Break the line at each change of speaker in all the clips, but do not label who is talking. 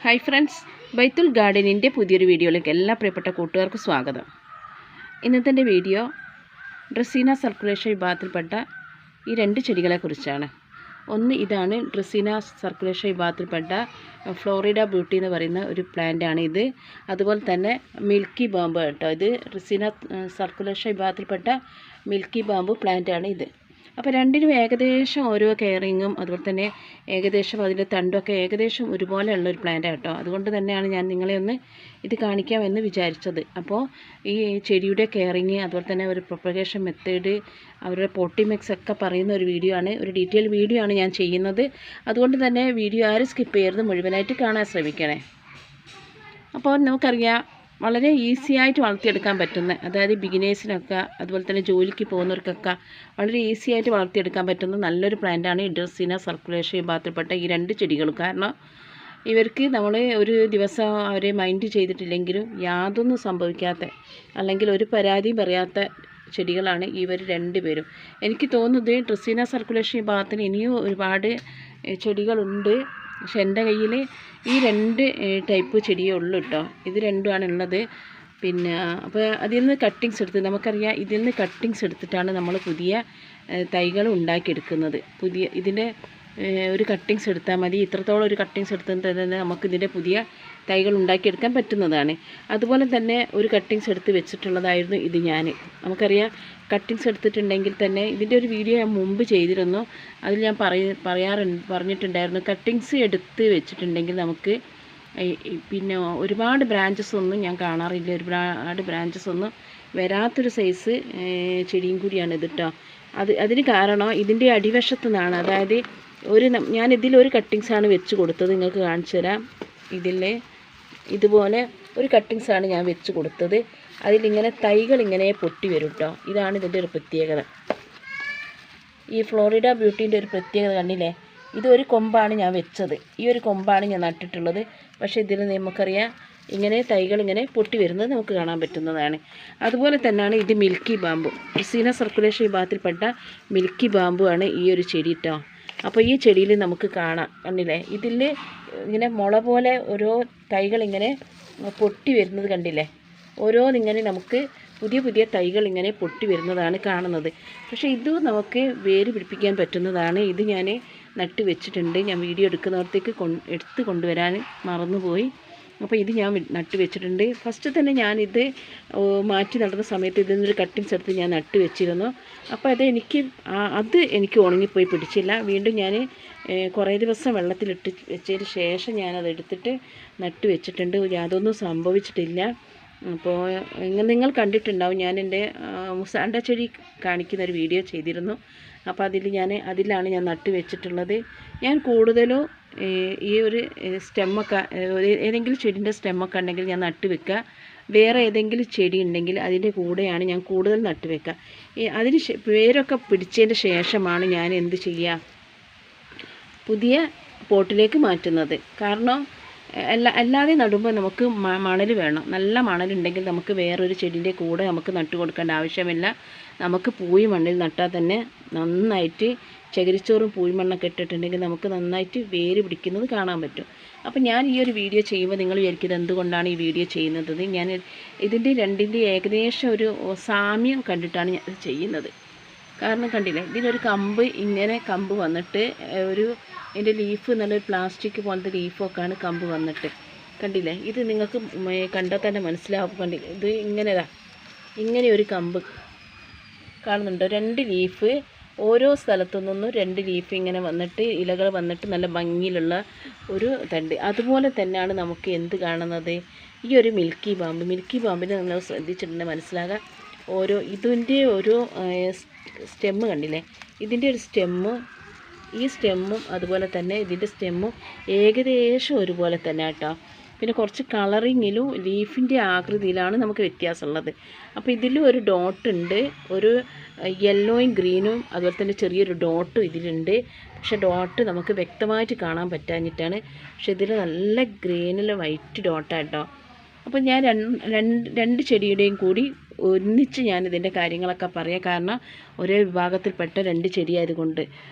Hi friends, ബൈത്തുൽ ഗാർഡനിൻ്റെ പുതിയൊരു വീഡിയോയിലേക്ക് എല്ലാ പ്രിയപ്പെട്ട കൂട്ടുകാർക്കും സ്വാഗതം. ഇന്നത്തെ വീഡിയോ ഡ്രസീന സർക്കുലേഷൻ വിഭാഗത്തിൽപ്പെട്ട ഈ രണ്ട് ചെടികളെക്കുറിച്ചാണ്. ഒന്ന് ഇതാണ് ഡ്രസീന സർക്കുലേഷൻ വിഭാഗത്തിൽപ്പെട്ട ഫ്ലോറിഡ ബ്യൂട്ടി എന്ന് പറയുന്ന ഒരു പ്ലാന്റാണ് ഇത്. അതുപോലെ തന്നെ മിൽക്കി ബാമ്പു കേട്ടോ, ഇത് ഡ്രസീന സർക്കുലേഷൻ വിഭാഗത്തിൽപ്പെട്ട മിൽക്കി ബാമ്പു പ്ലാന്റാണ് ഇത്. അപ്പോൾ രണ്ടിനും ഏകദേശം ഓരോ കെയറിങ്ങും അതുപോലെ തന്നെ ഏകദേശം അതിൻ്റെ തണ്ടൊക്കെ ഏകദേശം ഒരുപോലെയുള്ള ഒരു പ്ലാന്റാണ് കേട്ടോ. അതുകൊണ്ട് തന്നെയാണ് ഞാൻ നിങ്ങളെ ഒന്ന് ഇത് കാണിക്കാമെന്ന് വിചാരിച്ചത്. അപ്പോൾ ഈ ചെടിയുടെ കെയറിങ് അതുപോലെ തന്നെ ഒരു പ്രൊപ്പഗേഷൻ മെത്തേഡ് അവരുടെ പോട്ടി മിക്സ് ഒക്കെ പറയുന്ന ഒരു വീഡിയോ ആണ്, ഒരു ഡീറ്റെയിൽ വീഡിയോ ആണ് ഞാൻ ചെയ്യുന്നത്. അതുകൊണ്ട് തന്നെ വീഡിയോ ആരും സ്കിപ്പ് ചെയ്യരുത്, മുഴുവനായിട്ട് കാണാൻ ശ്രമിക്കണേ. അപ്പോൾ നമുക്കറിയാം വളരെ ഈസി ആയിട്ട് വളർത്തിയെടുക്കാൻ പറ്റുന്ന, അതായത് ബിഗിനേഴ്സിനൊക്കെ അതുപോലെ തന്നെ ജോലിക്ക് പോകുന്നവർക്കൊക്കെ വളരെ ഈസി ആയിട്ട് വളർത്തിയെടുക്കാൻ പറ്റുന്ന നല്ലൊരു പ്ലാന്റാണ് ഈ ഡ്രസീന സർക്കുലേഷൻ വിഭാഗത്തിൽപ്പെട്ട ഈ രണ്ട് ചെടികളും. കാരണം ഇവർക്ക് നമ്മൾ ഒരു ദിവസം അവരെ മൈൻഡ് ചെയ്തിട്ടില്ലെങ്കിലും യാതൊന്നും സംഭവിക്കാത്ത, അല്ലെങ്കിൽ ഒരു പരാതിയും പറയാത്ത ചെടികളാണ് ഇവർ രണ്ടുപേരും. എനിക്ക് തോന്നുന്നത് ഡ്രസീന സർക്കുലേഷൻ വിഭാഗത്തിന് ഇനിയും ഒരുപാട് ചെടികളുണ്ട്. പക്ഷെ എൻ്റെ കയ്യിൽ ഈ രണ്ട് ടൈപ്പ് ചെടിയേ ഉള്ളൂ കേട്ടോ. ഇത് രണ്ടുമാണ് ഉള്ളത്. പിന്നെ അപ്പോൾ അതിൽ നിന്ന് കട്ടിങ്സ് എടുത്ത്, നമുക്കറിയാം ഇതിൽ നിന്ന് കട്ടിങ്സ് എടുത്തിട്ടാണ് നമ്മൾ പുതിയ തൈകൾ ഉണ്ടാക്കിയെടുക്കുന്നത്. ഇതിൻ്റെ ഒരു കട്ടിങ്സ് എടുത്താൽ മതി. ഇത്രത്തോളം ഒരു കട്ടിങ്സ് എടുത്തത് തന്നെ നമുക്ക് ഇതിൻ്റെ പുതിയ തൈകൾ ഉണ്ടാക്കിയെടുക്കാൻ പറ്റുന്നതാണ്. അതുപോലെ തന്നെ ഒരു കട്ടിങ്സ് എടുത്ത് വെച്ചിട്ടുള്ളതായിരുന്നു ഇത്. നമുക്കറിയാം കട്ടിങ്സ് എടുത്തിട്ടുണ്ടെങ്കിൽ തന്നെ ഇതിൻ്റെ ഒരു വീഡിയോ ഞാൻ മുമ്പ് ചെയ്തിരുന്നു. അതിൽ ഞാൻ പറഞ്ഞിട്ടുണ്ടായിരുന്നു, കട്ടിങ്സ് എടുത്ത് വെച്ചിട്ടുണ്ടെങ്കിൽ നമുക്ക് പിന്നെ ഒരുപാട് ബ്രാഞ്ചസ് ഒന്നും ഞാൻ കാണാറില്ല, ഒരുപാട് ബ്രാഞ്ചസ് ഒന്നും വരാത്തൊരു സൈസ് ചെടിയും കൂടിയാണ് ഇത് കേട്ടോ. അതിന് കാരണം ഇതിൻ്റെ അടിവശത്തു നിന്നാണ്, അതായത് ഞാനിതിലൊരു കട്ടിങ്സാണ് വെച്ച് കൊടുത്തത്, നിങ്ങൾക്ക് കാണിച്ചു തരാം. ഇതുപോലെ ഒരു കട്ടിങ്സാണ് ഞാൻ വെച്ച് കൊടുത്തത്. അതിലിങ്ങനെ തൈകൾ ഇങ്ങനെ പൊട്ടി വരും കേട്ടോ. ഇതാണ് ഇതിൻ്റെ ഒരു പ്രത്യേകത. ഈ ഫ്ലോറിഡ ബ്യൂട്ടീൻ്റെ ഒരു പ്രത്യേകത കണ്ടില്ലേ, ഇതൊരു കൊമ്പാണ് ഞാൻ വെച്ചത്, ഈ ഒരു കൊമ്പാണ് ഞാൻ നട്ടിട്ടുള്ളത്. പക്ഷേ ഇതിൽ നമുക്കറിയാം ഇങ്ങനെ തൈകൾ ഇങ്ങനെ പൊട്ടി വരുന്നത് നമുക്ക് കാണാൻ പറ്റുന്നതാണ്. അതുപോലെ തന്നെയാണ് ഇത് മിൽക്കി ബാമ്പു, ഡ്രസീന സർക്കുലേഷൻ വിഭാഗത്തിൽപ്പെട്ട മിൽക്കി ബാമ്പു ആണ് ഈ ഒരു ചെടി കേട്ടോ. അപ്പോൾ ഈ ചെടിയിൽ നമുക്ക് കാണാം, കണ്ടില്ലേ, ഇതിൽ ഇങ്ങനെ മുള പോലെ ഓരോ തൈകൾ ഇങ്ങനെ പൊട്ടി വരുന്നത് കണ്ടില്ലേ. ഓരോന്നിങ്ങനെ നമുക്ക് പുതിയ പുതിയ തൈകൾ ഇങ്ങനെ പൊട്ടി വരുന്നതാണ് കാണുന്നത്. പക്ഷേ ഇത് നമുക്ക് വേര് പിടിപ്പിക്കാൻ പറ്റുന്നതാണ്. ഇത് ഞാൻ നട്ട് വെച്ചിട്ടുണ്ട്. ഞാൻ വീഡിയോ എടുക്കുന്നിടത്തേക്ക് എടുത്ത് കൊണ്ടുവരാൻ മറന്നുപോയി. അപ്പോൾ ഇത് ഞാൻ നട്ട് വെച്ചിട്ടുണ്ട്. ഫസ്റ്റ് തന്നെ ഞാനിത് മാറ്റി നടുന്ന സമയത്ത് ഇതിൽ നിന്നൊരു കട്ടിങ്സ് എടുത്ത് ഞാൻ നട്ട് വെച്ചിരുന്നു. അപ്പോൾ അത് എനിക്ക് ഉണങ്ങിപ്പോയി പിടിച്ചില്ല. വീണ്ടും ഞാൻ കുറേ ദിവസം വെള്ളത്തിലിട്ട് വെച്ചതിന് ശേഷം ഞാനത് എടുത്തിട്ട് നട്ട് വെച്ചിട്ടുണ്ട്. യാതൊന്നും സംഭവിച്ചിട്ടില്ല. അപ്പോൾ നിങ്ങൾ കണ്ടിട്ടുണ്ടാവും, ഞാൻ എൻ്റെ മുസാണ്ട ചെടി കാണിക്കുന്ന ഒരു വീഡിയോ ചെയ്തിരുന്നു. അപ്പോൾ അതിലാണ് ഞാൻ നട്ട് വെച്ചിട്ടുള്ളത്. ഞാൻ കൂടുതലും ഈ ഒരു സ്റ്റെമ്മൊക്കെ, ഏതെങ്കിലും ചെടീൻ്റെ സ്റ്റെമ്മൊക്കെ ഉണ്ടെങ്കിൽ ഞാൻ നട്ട് വെക്കുക. വേറെ ഏതെങ്കിലും ചെടി ഉണ്ടെങ്കിൽ അതിൻ്റെ കൂടെയാണ് ഞാൻ കൂടുതൽ നട്ട് വെക്കുക. അതിന് വേരൊക്കെ പിടിച്ചതിൻ്റെ ശേഷമാണ് ഞാൻ എന്ത് ചെയ്യുക, പുതിയ പോട്ടിലേക്ക് മാറ്റുന്നത്. കാരണം അല്ലാതെ നടുമ്പോൾ നമുക്ക് മണൽ വേണം. നല്ല മണലുണ്ടെങ്കിൽ നമുക്ക് വേറൊരു ചെടീൻ്റെ കൂടെ നമുക്ക് നട്ടു കൊടുക്കേണ്ട ആവശ്യമില്ല. നമുക്ക് പൂയി മണ്ണിൽ നട്ടാൽ തന്നെ നന്നായിട്ട് ചകിരിച്ചോറും പൂയിമണ്ണൊക്കെ ഇട്ടിട്ടുണ്ടെങ്കിൽ നമുക്ക് നന്നായിട്ട് വേര് പിടിക്കുന്നത് കാണാൻ പറ്റും. അപ്പോൾ ഞാൻ ഈ ഒരു വീഡിയോ ചെയ്യുമ്പോൾ നിങ്ങൾ വിചാരിക്കുന്നത് എന്തുകൊണ്ടാണ് ഈ വീഡിയോ ചെയ്യുന്നത്, ഞാൻ ഇതിൻ്റെ രണ്ടിൻ്റെ ഏകദേശം ഒരു സാമ്യം കണ്ടിട്ടാണ് ഞാൻ ചെയ്യുന്നത്. കാരണം കണ്ടില്ലേ, ഇതിലൊരു കമ്പ് വന്നിട്ട് ഇതിൻ്റെ ലീഫ് നല്ലൊരു പ്ലാസ്റ്റിക് പോലത്തെ ലീഫൊക്കെയാണ് കമ്പ് വന്നിട്ട്, കണ്ടില്ലേ. ഇത് നിങ്ങൾക്ക് കണ്ടാൽ തന്നെ മനസ്സിലാവും. കണ്ടില്ലേ, ഇത് ഇങ്ങനെ ഒരു കമ്പ് കാണുന്നുണ്ടോ. 2 ലീഫ് ഓരോ സ്ഥലത്തു നിന്നും 2 ലീഫ് ഇങ്ങനെ വന്നിട്ട് ഇലകൾ വന്നിട്ട് നല്ല ഭംഗിയിലുള്ള ഒരു തണ്ട്. അതുപോലെ തന്നെയാണ് നമുക്ക് എന്ത് കാണുന്നത്, ഈ ഒരു മിൽക്കി ബാമ്പിനെ നിങ്ങൾ ശ്രദ്ധിച്ചിട്ടുണ്ടെങ്കിൽ മനസ്സിലാകാം. ഇതിൻ്റെ ഒരു സ്റ്റെമ്മ് കണ്ടില്ലേ, ഇതിൻ്റെ ഒരു ഈ സ്റ്റെമ്മും അതുപോലെ തന്നെ ഇതിൻ്റെ സ്റ്റെമ്മും ഏകദേശം ഒരുപോലെ തന്നെ കേട്ടോ. പിന്നെ കുറച്ച് കളറിങ്ങിലും ലീഫിൻ്റെ ആകൃതിയിലാണ് നമുക്ക് വ്യത്യാസമുള്ളത്. അപ്പോൾ ഇതിലും ഒരു ഡോട്ട് ഉണ്ട്, ഒരു യെല്ലോയും ഗ്രീനും അതുപോലെ തന്നെ ചെറിയൊരു ഡോട്ടും ഇതിലുണ്ട്. പക്ഷെ ഡോട്ട് നമുക്ക് വ്യക്തമായിട്ട് കാണാൻ പറ്റാഞ്ഞിട്ടാണ്. പക്ഷെ ഇതിൽ നല്ല ഗ്രീനിൽ വൈറ്റ് ഡോട്ടാണ് കേട്ടോ. അപ്പോൾ ഞാൻ രണ്ട് ചെടിയുടെയും കൂടി ഒന്നിച്ച് ഞാൻ ഇതിൻ്റെ കാര്യങ്ങളൊക്കെ പറയാം. കാരണം ഒരേ വിഭാഗത്തിൽപ്പെട്ട 2 ചെടിയായതുകൊണ്ട്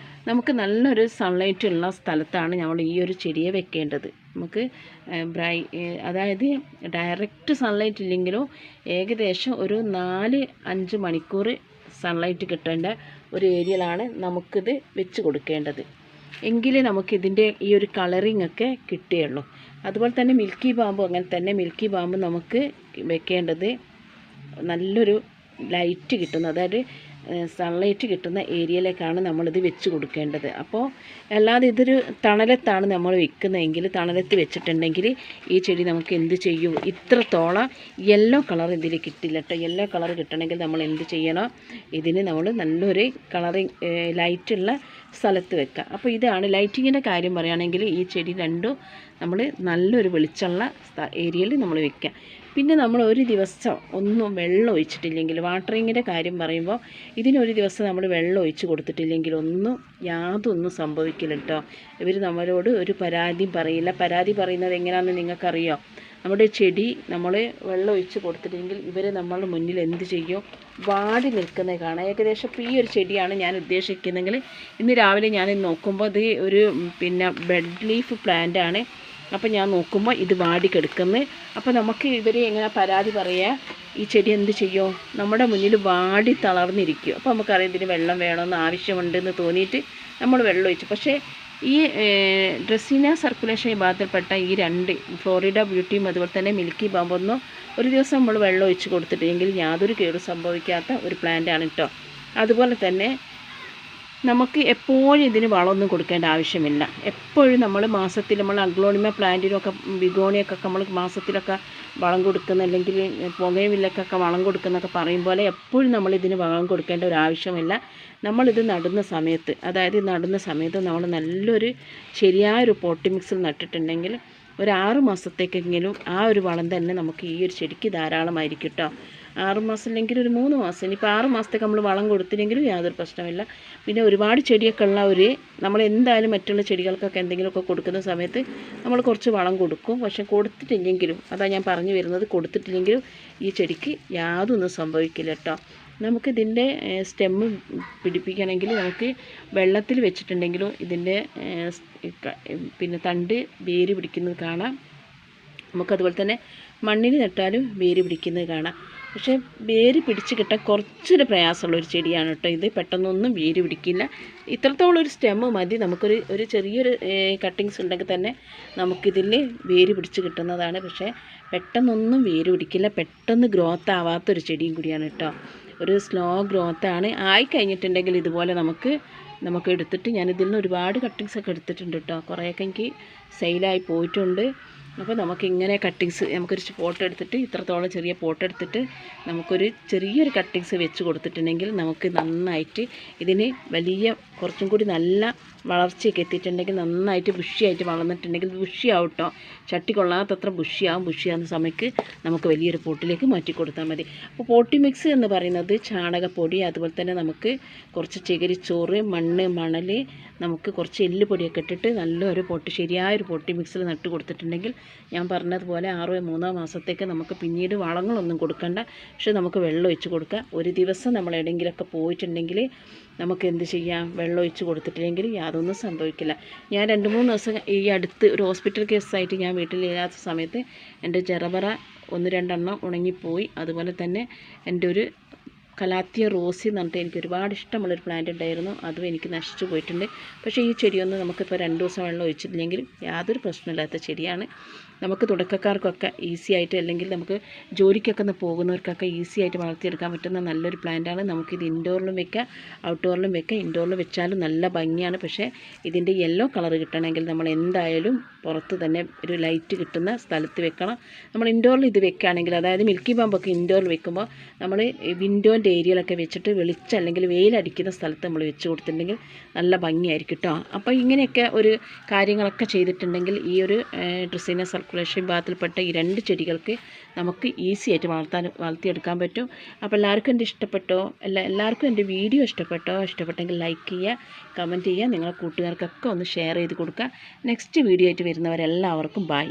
നമുക്ക് നല്ലൊരു സൺലൈറ്റ് ഉള്ള സ്ഥലത്താണ് നമ്മൾ ഈ ഒരു ചെടിയെ വെക്കേണ്ടത്. നമുക്ക് അതായത് ഡയറക്റ്റ് സൺലൈറ്റ് ഇല്ലെങ്കിലും ഏകദേശം ഒരു 4-5 മണിക്കൂർ സൺലൈറ്റ് കിട്ടേണ്ട ഒരു ഏരിയയിലാണ് നമുക്കിത് വെച്ച് കൊടുക്കേണ്ടത്. എങ്കിലേ നമുക്കിതിൻ്റെ ഈ ഒരു കളറിങ് ഒക്കെ കിട്ടുകയുള്ളൂ. അതുപോലെ തന്നെ മിൽക്കി ബാമ്പും അങ്ങനെ തന്നെ. മിൽക്കി ബാമ്പ് നമുക്ക് വെക്കേണ്ടത് നല്ലൊരു ലൈറ്റ് കിട്ടുന്ന, അതായത് സൺലൈറ്റ് കിട്ടുന്ന ഏരിയയിലേക്കാണ് നമ്മളിത് വെച്ച് കൊടുക്കേണ്ടത്. അപ്പോൾ അല്ലാതെ ഇതൊരു തണലത്താണ് നമ്മൾ വെക്കുന്നതെങ്കിൽ, തണലത്ത് വെച്ചിട്ടുണ്ടെങ്കിൽ ഈ ചെടി നമുക്ക് എന്ത് ചെയ്യും, ഇത്രത്തോളം യെല്ലോ കളർ ഇതിൽ കിട്ടില്ല കേട്ടോ. യെല്ലോ കളർ കിട്ടണമെങ്കിൽ നമ്മൾ എന്ത് ചെയ്യണം, ഇതിന് നമ്മൾ നല്ലൊരു കളറിങ് ലൈറ്റുള്ള സ്ഥലത്ത് വെക്കുക. അപ്പോൾ ഇതാണ് ലൈറ്റിങ്ങിൻ്റെ കാര്യം പറയുകയാണെങ്കിൽ ഈ ചെടി രണ്ടും നമ്മൾ നല്ലൊരു വെളിച്ചമുള്ള ഏരിയയിൽ നമ്മൾ വെക്കുക. പിന്നെ നമ്മൾ ഒരു ദിവസം ഒന്നും വെള്ളം ഒഴിച്ചിട്ടില്ലെങ്കിൽ, വാട്ടറിങ്ങിൻ്റെ കാര്യം പറയുമ്പോൾ ഇതിനൊരു ദിവസം നമ്മൾ വെള്ളം ഒഴിച്ച് കൊടുത്തിട്ടില്ലെങ്കിൽ യാതൊന്നും സംഭവിക്കില്ല കേട്ടോ. ഇവർ നമ്മളോട് ഒരു പരാതിയും പറയില്ല. പരാതി പറയുന്നത് എങ്ങനെയാണെന്ന് നിങ്ങൾക്കറിയോ? നമ്മുടെ ചെടി നമ്മൾ വെള്ളം ഒഴിച്ച് കൊടുത്തിട്ടില്ലെങ്കിൽ ഇവർ നമ്മളുടെ മുന്നിൽ എന്ത് ചെയ്യും, വാടി നിൽക്കുന്നത് കാണാം. ഏകദേശം ഇപ്പോൾ ഈ ഒരു ചെടിയാണ് ഞാൻ ഉദ്ദേശിക്കുന്നതെങ്കിൽ ഇന്ന് രാവിലെ ഞാൻ നോക്കുമ്പോൾ ഇത് ഒരു ബെഡ് ലീഫ് പ്ലാന്റ് ആണ്. അപ്പോൾ ഞാൻ നോക്കുമ്പോൾ ഇത് വാടിക്കെടുക്കുന്നത്. അപ്പോൾ നമുക്ക് ഇവരെ എങ്ങനെ പരാതി പറയുക, ഈ ചെടി എന്ത് ചെയ്യും, നമ്മുടെ മുന്നിൽ വാടി തളർന്നിരിക്കും. അപ്പോൾ നമുക്കറിയാം ഇതിന് വെള്ളം വേണമെന്ന് ആവശ്യമുണ്ടെന്ന് തോന്നിയിട്ട് നമ്മൾ വെള്ളം ഒഴിച്ചു. പക്ഷേ ഈ ഡ്രസീന സർക്കുലേഷൻ വിഭാഗത്തിൽപ്പെട്ട ഈ 2 ഫ്ലോറിഡ ബ്യൂട്ടിയും അതുപോലെ തന്നെ മിൽക്കി ബാമ്പൊന്നും ഒരു ദിവസം നമ്മൾ വെള്ളം ഒഴിച്ച് കൊടുത്തിട്ടുണ്ടെങ്കിൽ യാതൊരു കേടും സംഭവിക്കാത്ത ഒരു പ്ലാന്റ് ആണ് കേട്ടോ. അതുപോലെ തന്നെ നമുക്ക് എപ്പോഴും ഇതിന് വളമൊന്നും കൊടുക്കേണ്ട ആവശ്യമില്ല. എപ്പോഴും നമ്മൾ മാസത്തിൽ നമ്മൾ അഗ്ലോണിമ പ്ലാന്റിനൊക്കെ ബിഗോണിയൊക്കെ നമ്മൾ മാസത്തിലൊക്കെ വളം കൊടുക്കുന്ന, അല്ലെങ്കിൽ പുകയവില്ലക്കൊക്കെ വളം കൊടുക്കുന്നൊക്കെ പറയും പോലെ എപ്പോഴും നമ്മൾ ഇതിന് വളം കൊടുക്കേണ്ട ഒരു ആവശ്യമില്ല. നമ്മളിത് നടുന്ന സമയത്ത്, അതായത് നടുന്ന സമയത്ത് നമ്മൾ നല്ലൊരു ശരിയായൊരു പോട്ടി മിക്സിൽ നട്ടിട്ടുണ്ടെങ്കിൽ ഒരു 6 മാസത്തേക്കെങ്കിലും ആ ഒരു വളം തന്നെ നമുക്ക് ഈ ഒരു ചെടിക്ക് ധാരാളമായിരിക്കും കേട്ടോ. 6 മാസം അല്ലെങ്കിൽ ഒരു 3 മാസം, ഇനിയിപ്പോൾ 6 മാസത്തേക്ക് നമ്മൾ വളം കൊടുത്തില്ലെങ്കിലും യാതൊരു പ്രശ്നമില്ല. പിന്നെ ഒരുപാട് ചെടിയൊക്കെ ഉള്ള നമ്മൾ എന്തായാലും മറ്റുള്ള ചെടികൾക്കൊക്കെ എന്തെങ്കിലുമൊക്കെ കൊടുക്കുന്ന സമയത്ത് നമ്മൾ കുറച്ച് വളം കൊടുക്കും. പക്ഷെ കൊടുത്തിട്ടില്ലെങ്കിലും, അതാണ് ഞാൻ പറഞ്ഞു വരുന്നത്, കൊടുത്തിട്ടില്ലെങ്കിലും ഈ ചെടിക്ക് യാതൊന്നും സംഭവിക്കില്ല കേട്ടോ. നമുക്കിതിൻ്റെ സ്റ്റെമ്മ് പിടിപ്പിക്കണമെങ്കിൽ നമുക്ക് വെള്ളത്തിൽ വെച്ചിട്ടുണ്ടെങ്കിലും ഇതിൻ്റെ തണ്ട് വേര് പിടിക്കുന്നത് കാണാം. നമുക്കതുപോലെ തന്നെ മണ്ണിൽ നട്ടാലും വേര് പിടിക്കുന്നത് കാണാം. പക്ഷേ വേര് പിടിച്ച് കിട്ടാൻ കുറച്ചൊരു പ്രയാസമുള്ളൊരു ചെടിയാണ് കേട്ടോ ഇത്. പെട്ടെന്നൊന്നും വേര് പിടിക്കില്ല. ഇത്രത്തോളം ഒരു സ്റ്റെമ്മ് മതി. നമുക്കൊരു ചെറിയൊരു കട്ടിങ്സ് ഉണ്ടെങ്കിൽ തന്നെ നമുക്കിതിൽ വേര് പിടിച്ച് കിട്ടുന്നതാണ്. പക്ഷേ പെട്ടെന്നൊന്നും വേര് പിടിക്കില്ല. പെട്ടെന്ന് ഗ്രോത്ത് ആവാത്തൊരു ചെടിയും കൂടിയാണ് കേട്ടോ. ഒരു സ്ലോ ഗ്രോത്താണ്. ആയിക്കഴിഞ്ഞിട്ടുണ്ടെങ്കിൽ ഇതുപോലെ നമുക്ക് എടുത്തിട്ട്, ഞാനിതിൽ നിന്ന് ഒരുപാട് കട്ടിങ്സൊക്കെ എടുത്തിട്ടുണ്ട് കേട്ടോ. കുറേയൊക്കെ എനിക്ക് സെയിലായി പോയിട്ടുണ്ട്. അപ്പോൾ നമുക്കിങ്ങനെ കട്ടിങ്സ്, നമുക്കൊരു പോട്ട് എടുത്തിട്ട്, ഇത്രത്തോളം ചെറിയ പോട്ട് എടുത്തിട്ട് നമുക്കൊരു ചെറിയൊരു കട്ടിങ്സ് വെച്ച് കൊടുത്തിട്ടുണ്ടെങ്കിൽ നമുക്ക് നന്നായിട്ട് ഇതിന് കുറച്ചും കൂടി നല്ല വളർച്ചയൊക്കെ എത്തിയിട്ടുണ്ടെങ്കിൽ, നന്നായിട്ട് ബുഷിയായിട്ട് വളർന്നിട്ടുണ്ടെങ്കിൽ ബുഷിയാവും കേട്ടോ. ചട്ടി കൊള്ളാത്തത്ര ബുഷിയാവുന്ന സമയത്ത് നമുക്ക് വലിയൊരു പോട്ടിലേക്ക് മാറ്റി കൊടുത്താൽ മതി. അപ്പോൾ പോട്ടി മിക്സ് എന്ന് പറയുന്നത് ചാണകപ്പൊടി, അതുപോലെ തന്നെ നമുക്ക് കുറച്ച് ചകിരിച്ചോറ്, മണ്ണ്, മണൽ, നമുക്ക് കുറച്ച് എല്ലുപൊടിയൊക്കെ ഇട്ടിട്ട് നല്ലൊരു ശരിയായൊരു പോട്ടി മിക്സിൽ നട്ട് കൊടുത്തിട്ടുണ്ടെങ്കിൽ ഞാൻ പറഞ്ഞതുപോലെ 6-3 മാസത്തേക്ക് നമുക്ക് പിന്നീട് വളങ്ങളൊന്നും കൊടുക്കണ്ട. പക്ഷെ നമുക്ക് വെള്ളം ഒഴിച്ച് കൊടുക്കുക. ഒരു ദിവസം നമ്മൾ എവിടെയെങ്കിലുമൊക്കെ പോയിട്ടുണ്ടെങ്കിൽ നമുക്ക് എന്ത് ചെയ്യാം, വെള്ളം ഒഴിച്ച് കൊടുത്തിട്ടില്ലെങ്കിൽ യാതൊന്നും സംഭവിക്കില്ല. ഞാൻ 2-3 ദിവസം ഈ അടുത്ത് ഒരു ഹോസ്പിറ്റൽ കേസായിട്ട് ഞാൻ വീട്ടിലില്ലാത്ത സമയത്ത് എൻ്റെ ചെറപറ 1-2 എണ്ണം ഉണങ്ങിപ്പോയി. അതുപോലെ തന്നെ എൻ്റെ ഒരു കലാത്തിയ റോസി എന്ന് പറഞ്ഞിട്ട് എനിക്ക് ഒരുപാട് ഇഷ്ടമുള്ളൊരു പ്ലാന്റ് ഉണ്ടായിരുന്നു, അതും എനിക്ക് നശിച്ചു പോയിട്ടുണ്ട്. പക്ഷേ ഈ ചെടിയൊന്നും നമുക്കിപ്പോൾ 2 ദിവസം വെള്ളം ഒഴിച്ചിട്ടില്ലെങ്കിലും യാതൊരു പ്രശ്നമില്ലാത്ത ചെടിയാണ്. നമുക്ക് തുടക്കക്കാർക്കൊക്കെ ഈസി ആയിട്ട്, അല്ലെങ്കിൽ നമുക്ക് ജോലിക്കൊക്കെ പോകുന്നവർക്കൊക്കെ ഈസി ആയിട്ട് വളർത്തിയെടുക്കാൻ പറ്റുന്ന നല്ലൊരു പ്ലാന്റാണ്. നമുക്കിത് ഇൻഡോറിലും വെക്കാം, ഔട്ട്ഡോറിലും വെക്കാം. ഇൻഡോറിൽ വെച്ചാലും നല്ല ഭംഗിയാണ്. പക്ഷേ ഇതിൻ്റെ യെല്ലോ കളർ കിട്ടണമെങ്കിൽ നമ്മൾ എന്തായാലും പുറത്ത് തന്നെ ഒരു ലൈറ്റ് കിട്ടുന്ന സ്ഥലത്ത് വെക്കണം. നമ്മൾ ഇൻഡോറിൽ ഇത് വെക്കുകയാണെങ്കിൽ, അതായത് മിൽക്കി ബാമ്പൊക്കെ ഇൻഡോറിൽ വെക്കുമ്പോൾ നമ്മൾ വിൻഡോൻ്റെ ഏരിയയിലൊക്കെ വെച്ചിട്ട് വെളിച്ചം അല്ലെങ്കിൽ വെയിലടിക്കുന്ന സ്ഥലത്ത് നമ്മൾ വെച്ച് കൊടുത്തിട്ടുണ്ടെങ്കിൽ നല്ല ഭംഗിയായിരിക്കും കേട്ടോ. അപ്പോൾ ഇങ്ങനെയൊക്കെ ഒരു കാര്യങ്ങളൊക്കെ ചെയ്തിട്ടുണ്ടെങ്കിൽ ഈ ഒരു ഡ്രസീന സർക്കുലേഷൻ വിഭാഗത്തിൽപ്പെട്ട ഈ 2 ചെടികൾക്ക് നമുക്ക് ഈസി ആയിട്ട് വളർത്തിയെടുക്കാൻ പറ്റും. അപ്പോൾ എല്ലാവർക്കും എല്ലാവർക്കും എൻ്റെ വീഡിയോ ഇഷ്ടപ്പെട്ടെങ്കിൽ ലൈക്ക് ചെയ്യുക, കമൻറ്റ് ചെയ്യുക, നിങ്ങളുടെ കൂട്ടുകാർക്കൊക്കെ ഒന്ന് ഷെയർ ചെയ്ത് കൊടുക്കുക. നെക്സ്റ്റ് വീഡിയോ ആയിട്ട് വരുന്നവരെല്ലാവർക്കും ബൈ.